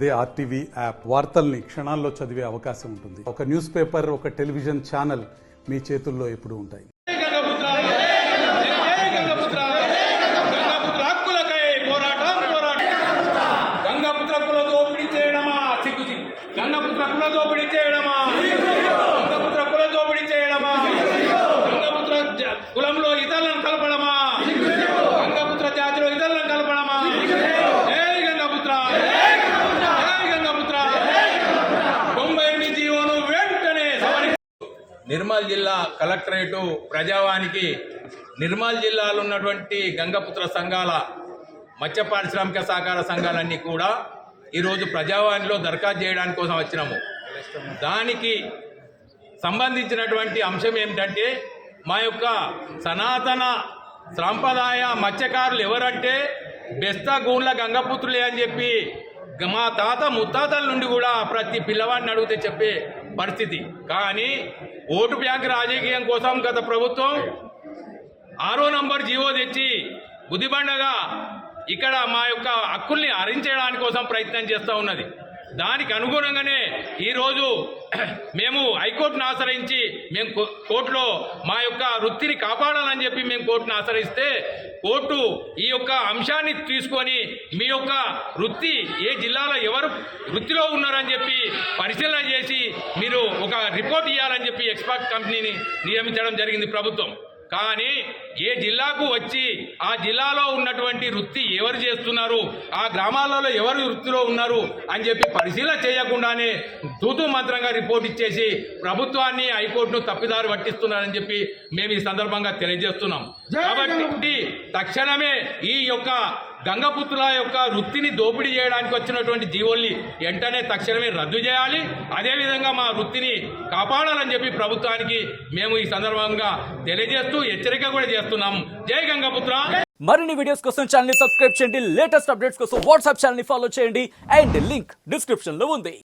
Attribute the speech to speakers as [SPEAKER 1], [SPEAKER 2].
[SPEAKER 1] అదే RTV app వార్తల్ని క్షణాల్లో చదివే అవకాశం ఉంటుంది. ఒక న్యూస్ పేపర్, ఒక టెలివిజన్ ఛానల్ మీ చేతుల్లో ఎప్పుడూ ఉంటాయి.
[SPEAKER 2] కులంలో ఇతరులను కలపడమా, గంగపుత్ర జాతిలో ఇతరులను కలపడమా. జై గంగపుత్ర, జై గంగపుత్ర. 98 జీవోను వెంటనే నిర్మల్ జిల్లా కలెక్టరేటు ప్రజావానికి నిర్మల్ జిల్లాలో ఉన్నటువంటి గంగపుత్ర సంఘాల మత్స్య పారిశ్రామిక సహకార సంఘాలన్నీ కూడా ఈరోజు ప్రజావాణిలో దరఖాస్తు చేయడానికి కోసం వచ్చినాము. దానికి సంబంధించినటువంటి అంశం ఏమిటంటే, మా యొక్క సనాతన సాంప్రదాయ మత్స్యకారులు ఎవరంటే బెస్తా గూండ్ల గంగపుత్రులే అని చెప్పి మా తాత ముత్తాతల నుండి కూడా ప్రతి పిల్లవాడిని అడిగితే చెప్పే పరిస్థితి. కానీ ఓటు బ్యాంక్ రాజకీయం కోసం గత ప్రభుత్వం 6వ నంబర్ జీవో తెచ్చి బుద్ధిబండగా ఇక్కడ మా యొక్క హక్కుల్ని హరించడానికి కోసం ప్రయత్నం చేస్తూ ఉన్నది. దానికి అనుగుణంగానే ఈరోజు మేము హైకోర్టును ఆశ్రయించి మేము కోర్టులో మా యొక్క వృత్తిని కాపాడాలని చెప్పి మేము కోర్టును ఆశ్రయిస్తే, కోర్టు ఈ యొక్క అంశాన్ని తీసుకొని మీ యొక్క వృత్తి ఏ జిల్లాలో ఎవరు వృత్తిలో ఉన్నారని చెప్పి పరిశీలన చేసి మీరు ఒక రిపోర్ట్ ఇవ్వాలని చెప్పి ఎక్స్పర్ట్ కంపెనీని నియమించడం జరిగింది ప్రభుత్వం. కానీ ఏ జిల్లాకు వచ్చి ఆ జిల్లాలో ఉన్నటువంటి వృత్తి ఎవరు చేస్తున్నారు, ఆ గ్రామాలలో ఎవరు వృత్తిలో ఉన్నారు అని చెప్పి పరిశీలన చేయకుండానే తూతూ మంత్రంగా రిపోర్ట్ ఇచ్చేసి ప్రభుత్వాన్ని హైకోర్టును తప్పిదారి పట్టిస్తున్నారని చెప్పి మేము ఈ సందర్భంగా తెలియజేస్తున్నాం. కాబట్టి తక్షణమే ఈ యొక్క గంగపుత్రుల యొక్క వృత్తిని దోపిడీ చేయడానికి వచ్చినటువంటి జీవోల్ని వెంటనే తక్షణమే రద్దు చేయాలి. అదేవిధంగా మా వృత్తిని కాపాడాలని చెప్పి ప్రభుత్వానికి మేము ఈ సందర్భంగా తెలియజేస్తూ హెచ్చరిక కూడా చేస్తున్నాము. జై గంగపుత్ర.
[SPEAKER 3] మరిన్ని వీడియోస్ కోసం ఛానల్ ని సబ్స్క్రైబ్ చేయండి. లేటెస్ట్ అప్డేట్స్ కోసం వాట్సాప్ ఛానల్ ని ఫాలో చేయండి. అండ్ లింక్ డిస్క్రిప్షన్ లో ఉంది.